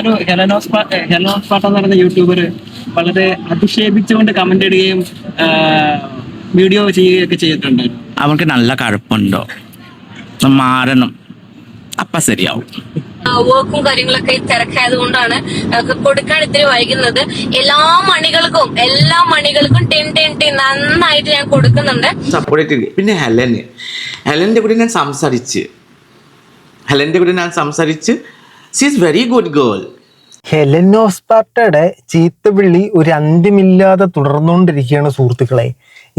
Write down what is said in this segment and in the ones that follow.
ഒരു ഹെലനോസ് പാട്ട എന്ന് പറയുന്ന യൂട്യൂബർ വളരെ അധിക്ഷേപിച്ചുകൊണ്ട് കമന്റ് ഇടുകയും വീഡിയോ ചെയ്യുകയൊക്കെ ചെയ്തിട്ടുണ്ട്. അവർക്ക് നല്ല കഴപ്പുണ്ടോ, മാറണം, അപ്പ ശരിയാവും. വർക്കും കാര്യങ്ങളൊക്കെ തിരക്കായത് കൊണ്ടാണ് കൊടുക്കാൻ ഇത്തിരി വൈകുന്നത്. എല്ലാ മണികൾക്കും ടെൻ നന്നായിട്ട് ഞാൻ കൊടുക്കുന്നുണ്ട്. സപ്പോർട്ട്. പിന്നെ ഹെലന്റെ കൂടെ ഞാൻ സംസാരിച്ച് she is very good girl. ഹെലനോസ് പാർട്ടയുടെ ചീത്തവിളി ഒരു അന്ത്യമില്ലാതെ തുടർന്നുകൊണ്ടിരിക്കുകയാണ് സുഹൃത്തുക്കളെ.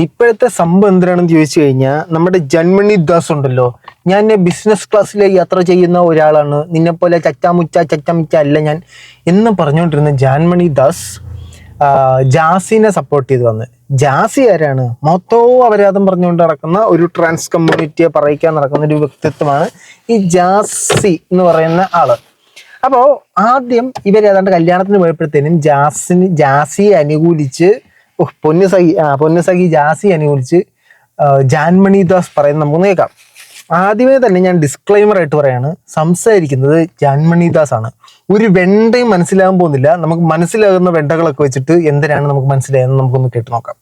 ഇപ്പോഴത്തെ സംഭവം എന്തിനാണെന്ന് ചോദിച്ചു കഴിഞ്ഞാൽ, നമ്മുടെ ജന്മണി ദാസ് ഉണ്ടല്ലോ, ഞാൻ ബിസിനസ് ക്ലാസ്സിൽ യാത്ര ചെയ്യുന്ന ഒരാളാണ്, നിന്നെപ്പോലെ ചച്ചാമുച്ച അല്ല ഞാൻ എന്ന് പറഞ്ഞുകൊണ്ടിരുന്ന ജാൻമണി ദാസ് ജാസിനെ സപ്പോർട്ട് ചെയ്ത് വന്ന്. ജാസി ആരാണ്? മൊത്തവും അപരാധം പറഞ്ഞുകൊണ്ട് നടക്കുന്ന ഒരു ട്രാൻസ് കമ്മ്യൂണിറ്റിയെ പറയിക്കാൻ നടക്കുന്ന ഒരു വ്യക്തിത്വമാണ് ഈ ജാസി എന്ന് പറയുന്ന ആള്. അപ്പോൾ ആദ്യം ഇവരേതാണ്ട് കല്യാണത്തിന് പോയപ്പോഴത്തേനും ജാസിയെ അനുകൂലിച്ച് പൊന്നുസഖി ജാസിയെ അനുകൂലിച്ച് ജാൻമണി ദാസ് പറയുന്നത് നമുക്ക് കേൾക്കാം. ആദ്യമേ തന്നെ ഞാൻ ഡിസ്ക്ലൈമർ ആയിട്ട് പറയാണ്, സംസാരിക്കുന്നത് ജാൻമണി ദാസ് ആണ്. ഒരു വെണ്ടയും മനസ്സിലാകാൻ പോകുന്നില്ല. നമുക്ക് മനസ്സിലാകുന്ന വെണ്ടകളൊക്കെ വെച്ചിട്ട് എന്തിനാണ് നമുക്ക് മനസ്സിലായെന്ന് നമുക്കൊന്ന് കേട്ട് നോക്കാം.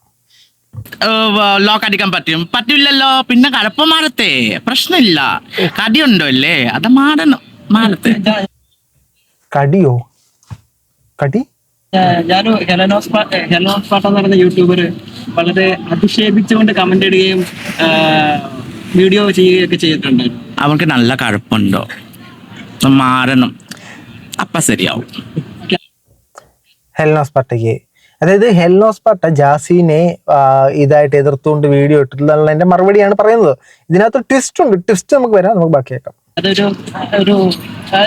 ലോക്ക് അടിക്കാൻ പറ്റില്ലല്ലോ. പിന്നെ കഴപ്പം മാറത്തെ, പ്രശ്നമില്ല. കടിയുണ്ടോ അല്ലേ, അത് മാറത്തെ. കടിയോ? കടി? ഞാനൊരു ഹെലനോസ് പാട്ട എന്ന് പറയുന്ന യൂട്യൂബർ വളരെ അധിക്ഷേപിച്ചുകൊണ്ട് കമന്റ് ഇടുകയും വീഡിയോ ചെയ്യുകയൊക്കെ ചെയ്തിട്ടുണ്ട്. അവർക്ക് നല്ല കഴപ്പുണ്ടോ, മാറണം, അപ്പ ശരിയാവും. ഹെലനോസ് പാട്ടയ്ക്ക്, അതായത് ഹെലനോസ് പാട്ട ജാസിനെ ഇതായിട്ട് എതിർത്തുകൊണ്ട് വീഡിയോ ഇട്ടിട്ടുള്ളതിന്റെ മറുപടിയാണ് പറയുന്നത്. ഇതിനകത്ത് ട്വിസ്റ്റ് ഉണ്ട്. ട്വിസ്റ്റ് നമുക്ക് വരാം, നമുക്ക് ബാക്കി കേൾക്കാം. അതൊരു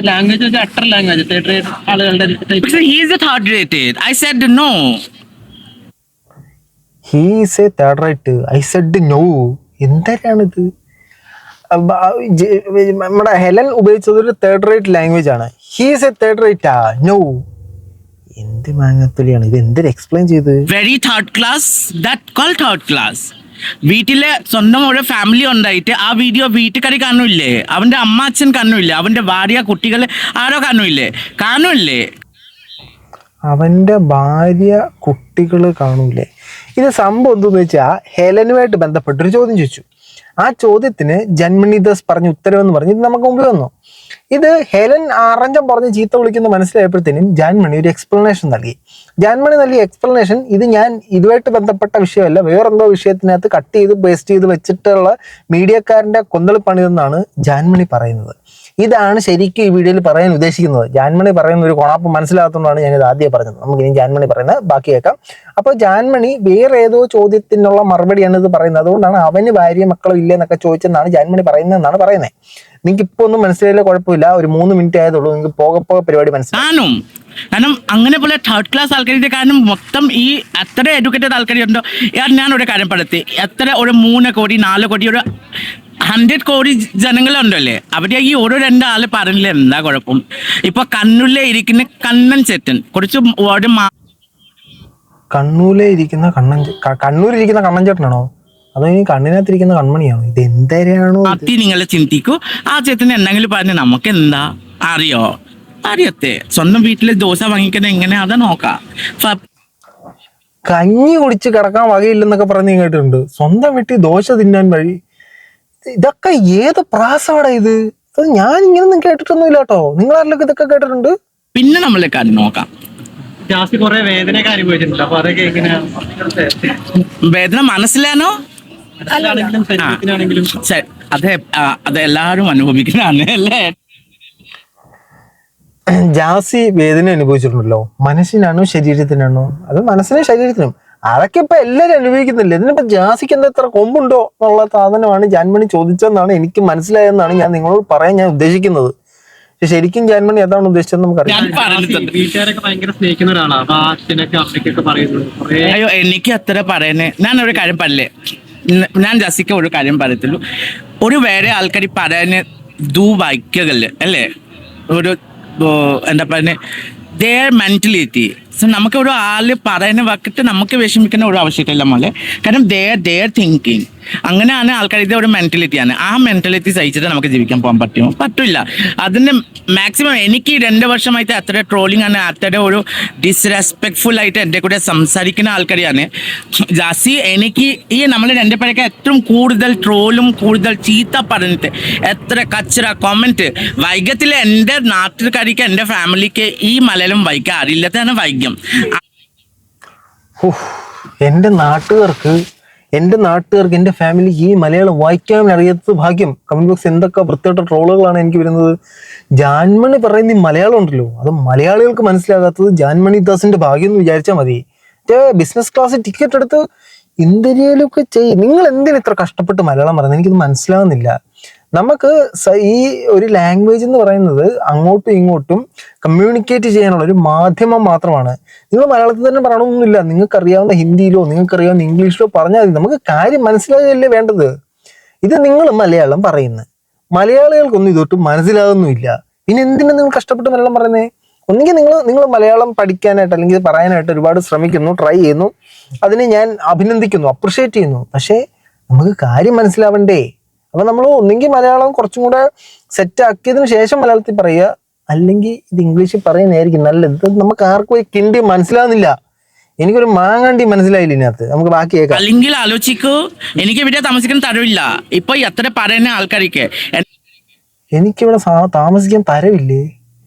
ലാംഗ്വേജ്, ഒരു അട്ടർ ലാംഗ്വേജ്, തേർഡ് റേറ്റ് ആളുകളുടെ. He is a third rated. I said no. He is a third rate. I said no. എന്തരാണിത്? നമ്മുടെ ഹെലൻ ഉപയോഗിച്ചത് ഒരു തേർഡ് റേറ്റ് ലാംഗ്വേജ് ആണ്. He is a third rate. No, എന്ത് മാങ്ങത്തൊലിയാണ് ഇത്? എന്തൊരു എക്സ്പ്ലെയിൻ ചെയ്ത്? Very third class, that call third class. വീട്ടിലെ സ്വന്തം ഒരു ഫാമിലി ഉണ്ടായിട്ട് ആ വീഡിയോ വീട്ടുകാരി കാണൂല്ലേ, അവന്റെ അമ്മ അച്ഛൻ കാണൂല്ലേ, അവന്റെ ഭാര്യ കുട്ടികൾ ആരോ കാണൂല്ലേ. അവന്റെ ഭാര്യ കുട്ടികൾ കാണൂലേ? ഇത് സംഭവം എന്തെന്ന് വെച്ചാൽ, ഹെലനുമായിട്ട് ബന്ധപ്പെട്ടൊരു ചോദ്യം ചോദിച്ചു. ആ ചോദ്യത്തിന് ജന്മണി ദാസ് പറഞ്ഞ ഉത്തരവെന്ന് പറഞ്ഞ് ഇത് നമുക്ക് മുമ്പിൽ വന്നു. ഇത് ഹെലൻ അറഞ്ചം പറഞ്ഞ് ചീത്ത വിളിക്കുന്ന മനസ്സിലായപ്പോഴത്തേനും ജാൻമണി ഒരു എക്സ്പ്ലനേഷൻ നൽകി. ജാൻമണി നൽകിയ എക്സ്പ്ലനേഷൻ ഇത് ഞാൻ ഇതുമായിട്ട് ബന്ധപ്പെട്ട വിഷയമല്ല, വേറെന്തോ വിഷയത്തിനകത്ത് കട്ട് ചെയ്ത് പേസ്റ്റ് ചെയ്ത് വെച്ചിട്ടുള്ള മീഡിയക്കാരൻ്റെ കൊന്തളിപ്പണിതെന്നാണ് ജാൻമണി പറയുന്നത്. ഇതാണ് ശരിക്കും ഈ വീഡിയോയിൽ പറയാൻ ഉദ്ദേശിക്കുന്നത്. ജാൻമണി പറയുന്ന ഒരു കൊണാപ്പ് മനസ്സിലാകത്തോണ്ടാണ് ഞാനിത് ആദ്യം പറഞ്ഞത്. നമുക്ക് ഇനി ജാൻമണി പറയുന്നത് ബാക്കി കേൾക്കാം. അപ്പോൾ ജാൻമണി വേറെ ഏതോ ചോദ്യത്തിനുള്ള മറുപടിയാണ് ഇത് പറയുന്നത്. അതുകൊണ്ടാണ് അവന് ഭാര്യ മക്കളും ഇല്ലെന്നൊക്കെ ചോദിച്ചെന്നാണ് ജാൻമണി പറയുന്നതെന്നാണ് പറയുന്നത്. നിങ്ങൾക്ക് ഇപ്പോൾ ഒന്നും മനസ്സിലായില്ല, കുഴപ്പമില്ല, ഒരു 3 മിനിറ്റ് ആയതുള്ളൂ, നിങ്ങൾക്ക് പോകെ പരിപാടി മനസ്സിലാവും. കാരണം അങ്ങനെ പോലെ തേർഡ് ക്ലാസ് ആൾക്കാരുടെ കാരണം മൊത്തം ഈ എത്ര എഡ്യൂക്കേറ്റഡ് ആൾക്കാരുണ്ടോ. ഞാൻ ഒരു കാര്യം പറയത്തി, എത്ര ഒരു 3 കോടി 4 കോടി ഒരു 100 കോടി ജനങ്ങളുണ്ടല്ലേ, അവിടെ ഈ ഓരോ 2 ആള് പറഞ്ഞില്ല എന്താ കുഴപ്പം? ഇപ്പൊ കണ്ണൂരിലെ ഇരിക്കുന്ന കണ്ണൻ ചേട്ടൻ കുറച്ച് കണ്ണൂരിലിരിക്കുന്ന കണ്ണൻ ചേട്ടനാണോ, അതോ ഈ കണ്ണിനകത്തിരിക്കുന്ന കൺമണിയാണോ? ഇത് എന്തരാണോ നിങ്ങൾ ചിന്തിക്കൂ. ആ ചേട്ടന് എന്തെങ്കിലും പറഞ്ഞ് നമുക്ക് എന്താ അറിയത്തെ? സ്വന്തം വീട്ടില് ദോശ വാങ്ങിക്കുന്ന എങ്ങനെ അത് നോക്കാം. കഞ്ഞി കുടിച്ച് കിടക്കാൻ വകയില്ലെന്നൊക്കെ പറഞ്ഞ് കേട്ടിട്ടുണ്ട്. സ്വന്തം വീട്ടിൽ ദോശ തിന്നാൻ വഴി. ഇതൊക്കെ ഏത് പ്രാസമാണ് ഇത്? ഞാൻ ഇങ്ങനൊന്നും കേട്ടിട്ടൊന്നുമില്ല കേട്ടോ. നിങ്ങളാരിലൊക്കെ ഇതൊക്കെ കേട്ടിട്ടുണ്ട്? പിന്നെ നമ്മളെ കാര്യം നോക്കാം. ജാസ്തി കുറെ വേദനയൊക്കെ അനുഭവിച്ചിട്ടുണ്ട്. അപ്പൊ അതൊക്കെ എങ്ങനെയാണ്? വേദന മനസ്സിലാണോ? ശരീരത്തിനാണെങ്കിലും അതെല്ലാരും അനുഭവിക്കുന്നതാണ് അല്ലേ? ജാസി വേദന അനുഭവിച്ചിട്ടുണ്ടല്ലോ. മനസ്സിനാണോ ശരീരത്തിനാണോ? അത് മനസ്സിനും ശരീരത്തിനും. അതൊക്കെ ഇപ്പൊ എല്ലാരും അനുഭവിക്കുന്നില്ല. ഇതിനിപ്പോ ജാസിക്ക് എന്താ ഇത്ര കൊമ്പുണ്ടോ എന്നുള്ള സാധനമാണ് ജാൻമണി ചോദിച്ചതെന്നാണ് എനിക്ക് മനസ്സിലായെന്നാണ് ഞാൻ നിങ്ങളോട് പറയാൻ ഞാൻ ഉദ്ദേശിക്കുന്നത്. ശരിക്കും ജാൻമണി അതാണ് ഉദ്ദേശിച്ചത് നമുക്കറിയാം. വീട്ടുകാരൊക്കെ ഭയങ്കര സ്നേഹിക്കുന്ന ഒരാളാണ്. അപ്പൊ അച്ഛനൊക്കെ അമ്മയ്ക്കൊക്കെ പറയുന്നത് അയ്യോ എനിക്ക് അത്ര പറയുന്നേ. ഞാനൊരു കാര്യം പറയല്ലേ, ഞാൻ ജാസിക്ക് ഒരു കാര്യം പറയത്തുള്ളൂ. ഒരു വേറെ ആൾക്കാർ പറയാന് വാക്യകള് അല്ലേ, ഒരു എന്താ പറയുന്നത്, their mentality. So നമുക്ക് ഒരു ആള് പറയുന്ന വക്കിട്ട് നമുക്ക് വിഷമിക്കുന്ന ഒരു ആവശ്യമില്ല മോളെ. കാരണം their thinking അങ്ങനെയാണ് ആൾക്കാരുടെ ഒരു മെന്റാലിറ്റിയാണ്. ആ മെന്റാലിറ്റി സഹിച്ചിട്ട് നമുക്ക് ജീവിക്കാൻ പോകാൻ പറ്റുമോ? പറ്റില്ല. അതിന്റെ മാക്സിമം എനിക്ക് 2 വർഷമായിട്ട് അത്ര ട്രോളിംഗ് ആണ്, അത്ര ഒരു ഡിസ്റെസ്പെക്ട്ഫുൾ ആയിട്ട് എൻ്റെ കൂടെ സംസാരിക്കുന്ന ആൾക്കാരെയാണ്. ജാസി എനിക്ക് ഈ നമ്മൾ രണ്ടുപേരൊക്കെ ഏറ്റവും കൂടുതൽ ട്രോളും കൂടുതൽ ചീത്ത പറഞ്ഞിട്ട് എത്ര കച്ചറ കമന്റ് വൈകത്തിലെ എൻ്റെ നാട്ടുകാരിക്ക് എൻ്റെ ഫാമിലിക്ക് ഈ മലയാളം വായിക്കാൻ അറിയില്ലാത്തതാണ് വൈക്യം. എൻ്റെ നാട്ടുകാർക്ക് എൻ്റെ ഫാമിലി ഈ മലയാളം വായിക്കാൻ അറിയാത്തത് ഭാഗ്യം. കമന്റ് ബോക്സ് എന്തൊക്കെ വൃത്തിയായിട്ട ട്രോളുകളാണ് എനിക്ക് വരുന്നത്. ജാൻമണി പറയുന്ന ഈ മലയാളം ഉണ്ടല്ലോ, അത് മലയാളികൾക്ക് മനസ്സിലാകാത്തത് ജാൻമണി ദാസിന്റെ ഭാഗ്യം എന്ന് വിചാരിച്ചാൽ മതി. ബിസിനസ് ക്ലാസ് ടിക്കറ്റ് എടുത്ത് ഇന്ത്യയിലൊക്കെ നിങ്ങൾ എന്തിനാ ഇത്ര കഷ്ടപ്പെട്ട് മലയാളം പറയുന്നത്? എനിക്കിത് മനസ്സിലാകുന്നില്ല. നമുക്ക് ഈ ഒരു ലാംഗ്വേജ് എന്ന് പറയുന്നത് അങ്ങോട്ടും ഇങ്ങോട്ടും കമ്മ്യൂണിക്കേറ്റ് ചെയ്യാനുള്ള ഒരു മാധ്യമം മാത്രമാണ്. നിങ്ങൾ മലയാളത്തിൽ തന്നെ പറയണമെന്നില്ല, നിങ്ങൾക്കറിയാവുന്ന ഹിന്ദിയിലോ നിങ്ങൾക്കറിയാവുന്ന ഇംഗ്ലീഷിലോ പറഞ്ഞാൽ മതി, നമുക്ക് കാര്യം മനസ്സിലാകുകയല്ലേ വേണ്ടത്. ഇത് നിങ്ങൾ മലയാളം പറയുന്നത് മലയാളികൾക്കൊന്നും ഇതൊട്ടും മനസ്സിലാകുന്നുമില്ല, പിന്നെ എന്തിനാണ് നിങ്ങൾ കഷ്ടപ്പെട്ട് മലയാളം പറയുന്നത്? ഒന്നുകിൽ നിങ്ങൾ മലയാളം പഠിക്കാനായിട്ട് അല്ലെങ്കിൽ പറയാനായിട്ട് ഒരുപാട് ശ്രമിക്കുന്നു, ട്രൈ ചെയ്യുന്നു, അതിനെ ഞാൻ അഭിനന്ദിക്കുന്നു, അപ്രിഷ്യേറ്റ് ചെയ്യുന്നു. പക്ഷേ നമുക്ക് കാര്യം മനസ്സിലാവണ്ടേ? അപ്പൊ നമ്മൾ ഒന്നെങ്കിൽ മലയാളം കുറച്ചും കൂടെ സെറ്റ് ആക്കിയതിനു ശേഷം മലയാളത്തിൽ പറയുക, അല്ലെങ്കിൽ ഇത് ഇംഗ്ലീഷിൽ പറയുന്നതായിരിക്കും നല്ലത്. ഇത് നമുക്ക് ആർക്കും ഒരു കിണ്ടി മനസ്സിലാവുന്നില്ല. എനിക്കൊരു മാങ്ങാണ്ടി മനസ്സിലായില്ല ഇതിനകത്ത്. നമുക്ക് ബാക്കി കേൾക്കാം. അല്ലെങ്കിൽ ആലോചിക്കൂ, എനിക്ക് ഇവിടെ താമസിക്കാൻ തരവില്ല. ഇപ്പൊ എത്ര പറയുന്ന ആൾക്കാർക്ക് എനിക്കിവിടെ താമസിക്കാൻ തരവില്ലേ?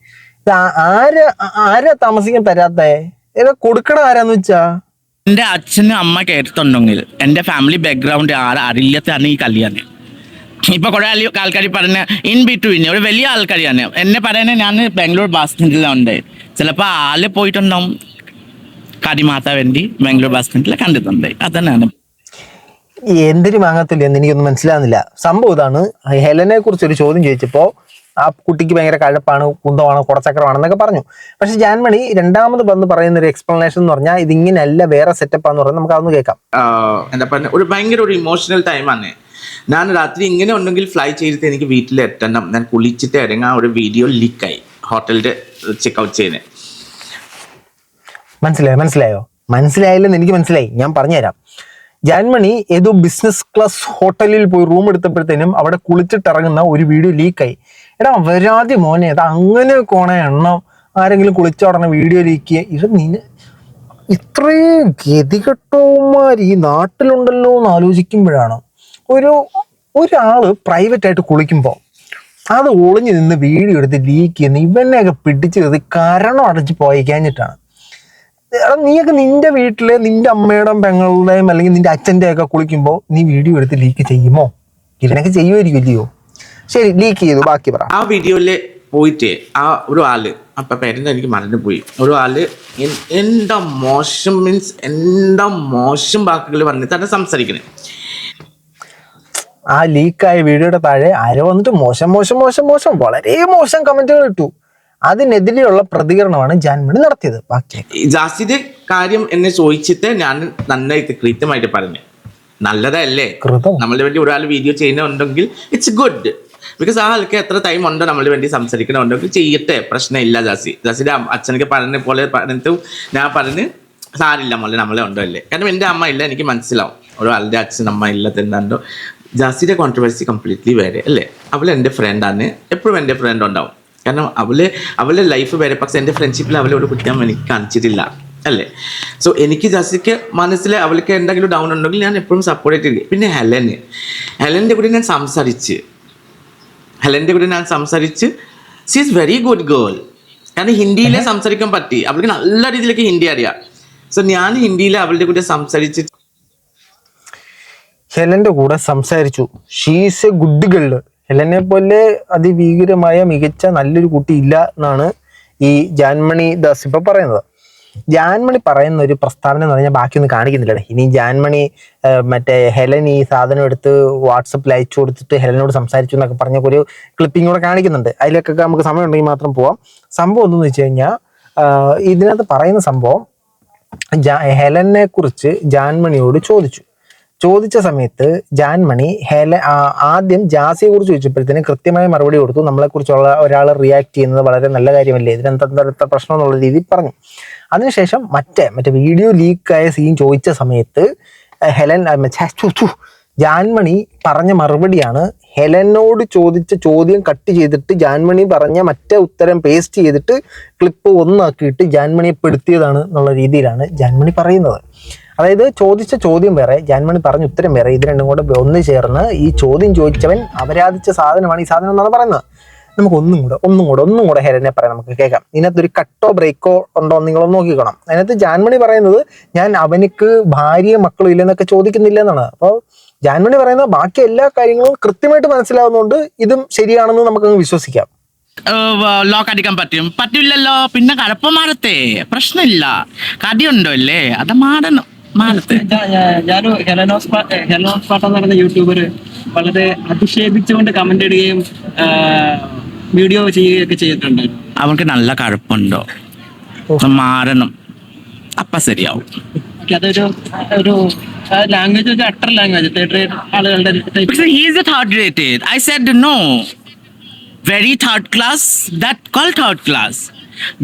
ഇത് ആരാ താമസിക്കാൻ തരാത്തേ? ഏതാ കൊടുക്കണ ആരാന്ന് വെച്ചാ? എൻ്റെ അച്ഛനും അമ്മ കേട്ടിട്ടുണ്ടെങ്കിൽ എൻ്റെ ഫാമിലി ബാക്ക്ഗ്രൗണ്ട് അറിയില്ലാത്തതാണ് ഈ കല്യാണം. ഇപ്പൊ കുറെ ആൾക്കാർ പറഞ്ഞ ഇൻ ബിറ്റ്വീൻ ഒരു വലിയ ആൾക്കാരാണ് എന്നെ പറയുന്നത്. ഞാൻ ബാംഗ്ലൂർ ബസ് സ്റ്റാൻഡിലുണ്ട്, ചിലപ്പോൾ ആള് പോയിട്ടുണ്ടാവും കാടിമാത്താൻ വേണ്ടി ബാംഗ്ലൂർ ബസ് സ്റ്റാൻഡിൽ കണ്ടിട്ടുണ്ട്. അതന്നെയാണ് എന്തിനു വാങ്ങത്തില്ല എന്ന് എനിക്കൊന്നും മനസ്സിലാകുന്നില്ല. സംഭവം ഇതാണ്, ഹെലനെ കുറിച്ച് ഒരു ചോദ്യം ചോദിച്ചപ്പോ ആ കുട്ടിക്ക് ഭയങ്കര കഴപ്പാണ്, കുന്തമാണ്, കുറച്ചക്രമാണെന്നൊക്കെ പറഞ്ഞു. പക്ഷെ ജാൻമണി രണ്ടാമത് വന്ന് പറയുന്ന ഒരു എക്സ്പ്ലനേഷൻ എന്ന് പറഞ്ഞാൽ ഇതിങ്ങനെയല്ല, വേറെ സെറ്റപ്പാന്ന് പറഞ്ഞാൽ നമുക്ക് അതൊന്ന് കേൾക്കാം. എന്താ പറയുക, ഒരു ഭയങ്കര ഒരു ഇമോഷണൽ ടൈമാണ്. ഞാൻ രാത്രി ഇങ്ങനെ ഉണ്ടെങ്കിൽ ഫ്ലൈ ചെയ്തിട്ട് എനിക്ക് വീട്ടിൽ എത്തണം, ഞാൻ കുളിച്ചിട്ട് ഇറങ്ങാൻ ഒരു വീഡിയോ ലീക്കായി ഹോട്ടലിൽ ചെക്ക്ഔട്ട് ചെയ്യുന്നത്. മനസ്സിലായോ? മനസ്സിലായില്ലെന്ന് എനിക്ക് മനസ്സിലായി, ഞാൻ പറഞ്ഞുതരാം. ജാൻമണി ഏതോ ബിസിനസ് ക്ലാസ് ഹോട്ടലിൽ പോയി റൂം എടുത്തപ്പോഴത്തേനും അവിടെ കുളിച്ചിട്ടിറങ്ങുന്ന ഒരു വീഡിയോ ലീക്കായി. എടാ വരാതി മോനെ, അത് അങ്ങനെ കോണ എണ്ണം ആരെങ്കിലും കുളിച്ചോടനെ വീഡിയോ ലീക്ക് ഇത് ഇത്രയും ഗതികെട്ടവന്മാർ ഈ നാട്ടിലുണ്ടല്ലോ എന്ന് ആലോചിക്കുമ്പോഴാണ് ഒരാള് പ്രൈവറ്റ് ആയിട്ട് കുളിക്കുമ്പോൾ അത് ഒളിഞ്ഞു നിന്ന് വീഡിയോ എടുത്ത് ലീക്ക് ചെയ്യുന്ന ഇവനെയൊക്കെ പിടിച്ചു കയറി കരണം അടച്ച് പോയിക്കഴിഞ്ഞിട്ടാണ്. നീയൊക്കെ നിന്റെ വീട്ടില് നിന്റെ അമ്മയുടെയും പെങ്ങളുടെയും അല്ലെങ്കിൽ നിന്റെ അച്ഛൻ്റെ ഒക്കെ കുളിക്കുമ്പോൾ നീ വീഡിയോ എടുത്ത് ലീക്ക് ചെയ്യുമോ? ഇവനൊക്കെ ചെയ്യുമായിരിക്കും ഇല്ലയോ? ശരി, ലീക്ക് ചെയ്തു, ബാക്കി പറ. ആ വീഡിയോയില് പോയിട്ട് ആ ഒരു ആള്, അപ്പൊ പേരെന്താ എനിക്ക് മറന്നുപോയി, ഒരു ആള് എന്താ മോശം മീൻസ് എന്താ മോശം വാക്കുകൾ പറഞ്ഞിട്ടാണ് സംസാരിക്കുന്നത്. ആ ലീക്കായ വീഡിയോയുടെ താഴെ ആരോ വന്നിട്ട് മോശം വളരെ മോശം കമന്റുകൾ ഇട്ടു. അതിനെതിരെയുള്ള പ്രതികരണമാണ് ജാൻമണി നടത്തിയത്. ബാക്കി ജാസിന്റെ കാര്യം എന്നെ ചോദിച്ചിട്ട് ഞാൻ നന്നായിട്ട് കൃത്യമായിട്ട് പറഞ്ഞു, നല്ലതല്ലേ നമ്മളുടെ വേണ്ടി ഒരാൾ വീഡിയോ ചെയ്യുന്നുണ്ടെങ്കിൽ ഇറ്റ്സ് ഗുഡ്. ബിക്കോസ് ആ ആൾക്ക് എത്ര ടൈം ഉണ്ടോ നമ്മളുടെ വേണ്ടി സംസാരിക്കണമെങ്കിൽ ചെയ്യട്ടെ, പ്രശ്നമില്ല. ജാസിന്റെ അച്ഛനൊക്കെ പറഞ്ഞ പോലെ പറഞ്ഞിട്ട് ഞാൻ പറഞ്ഞ് സാരില്ല മോളെ നമ്മളെ ഉണ്ടോ അല്ലേ, കാരണം എൻ്റെ അമ്മ ഇല്ല, എനിക്ക് മനസ്സിലാവും ഒരാളുടെ അച്ഛൻ അമ്മ ഇല്ലാത്തതുണ്ടോ. ജാസിയുടെ കോൺട്രവേഴ്സി കംപ്ലീറ്റ്ലി വേറെ അല്ലേ. അവൾ എൻ്റെ ഫ്രണ്ടാണ്, എപ്പോഴും എൻ്റെ ഫ്രണ്ട് ഉണ്ടാവും, കാരണം അവളുടെ ലൈഫ് വേറെ. പക്ഷെ എൻ്റെ ഫ്രണ്ട്ഷിപ്പിൽ അവളോട് കുറ്റം എനിക്ക് കാണിച്ചിട്ടില്ല അല്ലേ. സോ എനിക്ക് ജാസിക്ക് മനസ്സിൽ അവൾക്ക് എന്തെങ്കിലും ഡൗൺ ഉണ്ടെങ്കിൽ ഞാൻ എപ്പോഴും സപ്പോർട്ട് ചെയ്തില്ല. പിന്നെ ഹെലൻ്റെ കൂടെ ഞാൻ സംസാരിച്ച് she is very good girl. കാരണം ഹിന്ദിയിലെ സംസാരിക്കാൻ പറ്റി, അവൾക്ക് നല്ല രീതിയിലേക്ക് ഹിന്ദി അറിയാം. സോ ഞാൻ ഹിന്ദിയിൽ അവളുടെ കൂടെ സംസാരിച്ച് ഹെലന്റെ കൂടെ സംസാരിച്ചു. She's a good girl. ഹെലനെ പോലെ അതിഭീകരമായ മികച്ച നല്ലൊരു കുട്ടി ഇല്ല എന്നാണ് ഈ ജാൻമണി ദാസ് ഇപ്പൊ പറയുന്നത്. ജാൻമണി പറയുന്ന ഒരു പ്രസ്താവന എന്ന് പറഞ്ഞാൽ ബാക്കിയൊന്നും കാണിക്കുന്നില്ല. ഇനി ജാൻമണി മറ്റേ ഹെലൻ ഈ സാധനം എടുത്ത് വാട്സപ്പിൽ അയച്ചു കൊടുത്തിട്ട് ഹെലനോട് സംസാരിച്ചു എന്നൊക്കെ പറഞ്ഞ ഒരു ക്ലിപ്പിംഗ് കൂടെ കാണിക്കുന്നുണ്ട്. അതിലേക്കൊക്കെ നമുക്ക് സമയം ഉണ്ടെങ്കിൽ മാത്രം പോവാം. സംഭവം എന്തെന്ന് വെച്ച് കഴിഞ്ഞാൽ ഇതിനകത്ത് പറയുന്ന സംഭവം ഹെലനെ കുറിച്ച് ജാൻമണിയോട് ചോദിച്ച സമയത്ത് ജാൻമണി ആദ്യം ജാസിയെ കുറിച്ച് ചോദിച്ചപ്പോഴത്തേന് കൃത്യമായ മറുപടി കൊടുത്തു. നമ്മളെക്കുറിച്ചുള്ള ഒരാൾ റിയാക്ട് ചെയ്യുന്നത് വളരെ നല്ല കാര്യമല്ലേ, ഇതിനെന്താ പ്രശ്നം എന്നുള്ള രീതിയിൽ പറഞ്ഞു. അതിനുശേഷം മറ്റേ വീഡിയോ ലീക്കായ സീൻ ചോദിച്ച സമയത്ത് ഹെലൻ ജാൻമണി പറഞ്ഞ മറുപടിയാണ് ഹെലനോട് ചോദിച്ച ചോദ്യം കട്ട് ചെയ്തിട്ട് ജാൻമണി പറഞ്ഞ മറ്റേ ഉത്തരം പേസ്റ്റ് ചെയ്തിട്ട് ക്ലിപ്പ് ഒന്നാക്കിയിട്ട് ജാൻമണിയെ പെടുത്തിയതാണ് എന്നുള്ള രീതിയിലാണ് ജാൻമണി പറയുന്നത്. അതായത് ചോദിച്ച ചോദ്യം വേറെ, ജാൻമണി പറഞ്ഞ ഉത്തരം വേറെ, ഇത് രണ്ടും കൂടെ ഒന്ന് ചേർന്ന് ഈ ചോദ്യം ചോദിച്ചവൻ അപരാധിച്ച സാധനമാണ് ഈ സാധനം എന്നാണ് പറയുന്നത്. നമുക്ക് ഒന്നും കൂടെ ഹെലനെ പറയാം, നമുക്ക് കേൾക്കാം. ഇതിനകത്തൊരു കട്ടോ ബ്രേക്കോ ഉണ്ടോ നിങ്ങളൊന്ന് നോക്കിക്കണം. അതിനകത്ത് ജാൻമണി പറയുന്നത് ഞാൻ അവനിക്ക് ഭാര്യയും മക്കളും ഇല്ലെന്നൊക്കെ ചോദിക്കുന്നില്ല എന്നാണ്. അപ്പോൾ ജാൻമണി പറയുന്നത് ബാക്കി എല്ലാ കാര്യങ്ങളും കൃത്യമായിട്ട് മനസ്സിലാവുന്നതുകൊണ്ട് ഇതും ശരിയാണെന്ന് നമുക്കങ്ങ് വിശ്വസിക്കാം. ലോക്ക് അടിക്കാൻ പറ്റില്ലല്ലോ. പിന്നെ കഴപ്പം മാറത്തെ പ്രശ്നമില്ല, കടിയുണ്ടോ അല്ലേ, അത് മാറത്തെ. ഞാനൊരു ഹെലനോസ് പാട്ട എന്ന് പറയുന്ന യൂട്യൂബർ വളരെ അധിക്ഷേപിച്ചുകൊണ്ട് കമന്റ് ഇടുകയും വീഡിയോ ചെയ്യുകയൊക്കെ ചെയ്തിട്ടുണ്ട്. അവർക്ക് നല്ല കഴപ്പുണ്ടോ, മാറണം, അപ്പ ശരിയാവും. അതൊരു ലാംഗ്വേജ്, ഒരു അട്ടർ ലാംഗ്വേജ്, തേർഡ് റേറ്റ് ആളുകളുടെ. He is a third rated. I said no. Very third class. That called third class.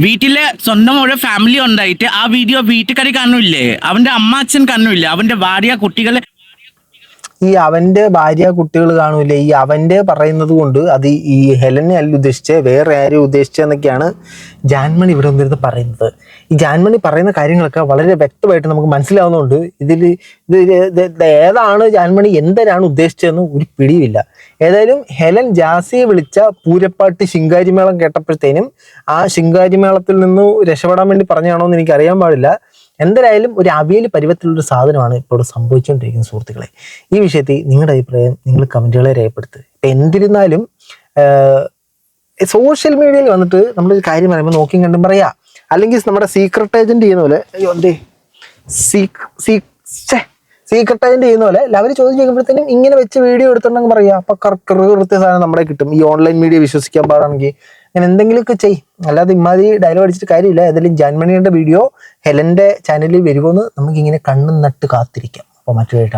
വീട്ടിലെ സ്വന്തം ഒരു ഫാമിലി ഉണ്ടായിട്ട് ആ വീഡിയോ വീട്ടുകാർ കാണൂല്ലേ, അവന്റെ അമ്മ അച്ഛൻ കാണൂല്ലേ, അവന്റെ ഭാര്യ കുട്ടികളെ. ഈ അവന്റെ ഭാര്യ കുട്ടികൾ കാണൂലേ, ഈ അവന്റെ പറയുന്നത് കൊണ്ട് അത് ഈ ഹെലനെ അല്ല ഉദ്ദേശിച്ചത്, വേറെ ആരും ഉദ്ദേശിച്ചെന്നൊക്കെയാണ് ജാൻമണി ഇവിടെ വന്നിരുന്ന് പറയുന്നത്. ഈ ജാൻമണി പറയുന്ന കാര്യങ്ങളൊക്കെ വളരെ വ്യക്തമായിട്ട് നമുക്ക് മനസ്സിലാവുന്നതുകൊണ്ട് ഇത് ഏതാണ് ജാൻമണി എന്തരാണ് ഉദ്ദേശിച്ചതെന്ന് ഒരു പിടിയുമില്ല. ഏതായാലും ഹെലൻ ജാസിയെ വിളിച്ച പൂരപ്പാട്ട് ശിങ്കാരിമേളം കേട്ടപ്പോഴത്തേനും ആ ശിങ്കാരിമേളത്തിൽ നിന്ന് രക്ഷപ്പെടാൻ വേണ്ടി പറഞ്ഞാണോ എന്ന് എനിക്ക് അറിയാൻ പാടില്ല. എന്തായാലും ഒരു അവിയൽ പരുവത്തിലുള്ളൊരു സാധനമാണ് ഇപ്പോൾ സംഭവിച്ചുകൊണ്ടിരിക്കുന്ന സുഹൃത്തുക്കളെ. ഈ വിഷയത്തിൽ നിങ്ങളുടെ അഭിപ്രായം നിങ്ങൾ കമന്റുകളെ രേഖപ്പെടുത്തുക. ഇപ്പം എന്തിരുന്നാലും സോഷ്യൽ മീഡിയയിൽ വന്നിട്ട് നമ്മളൊരു കാര്യം പറയുമ്പോൾ നോക്കിയും കണ്ടും പറയാ, അല്ലെങ്കിൽ നമ്മുടെ സീക്രട്ട് ഏജന്റ് ചെയ്യുന്ന പോലെ, സീക്രട്ട് ഏജന്റ് ചെയ്യുന്ന പോലെ അവർ ചോദ്യം ചെയ്യുമ്പോഴത്തേനും ഇങ്ങനെ വെച്ച് വീഡിയോ എടുത്തിട്ടുണ്ടെങ്കിൽ പറയാം, അപ്പൊ കൃത്യ സാധനം നമ്മുടെ കിട്ടും. ഈ ഓൺലൈൻ മീഡിയ വിശ്വസിക്കാൻ പാടാണെങ്കിൽ അങ്ങനെ എന്തെങ്കിലുമൊക്കെ ചെയ്യും, അല്ലാതെ ഇമാതിരി ഡയലോഗ് അടിച്ചിട്ട് കാര്യമില്ല. ഏതായാലും ജാൻമണിയുടെ വീഡിയോ ഹെലന്റെ ചാനലിൽ വരുമോന്ന് നമുക്കിങ്ങനെ കണ്ണും നട്ട് കാത്തിരിക്കാം. അപ്പോൾ മറ്റൊരു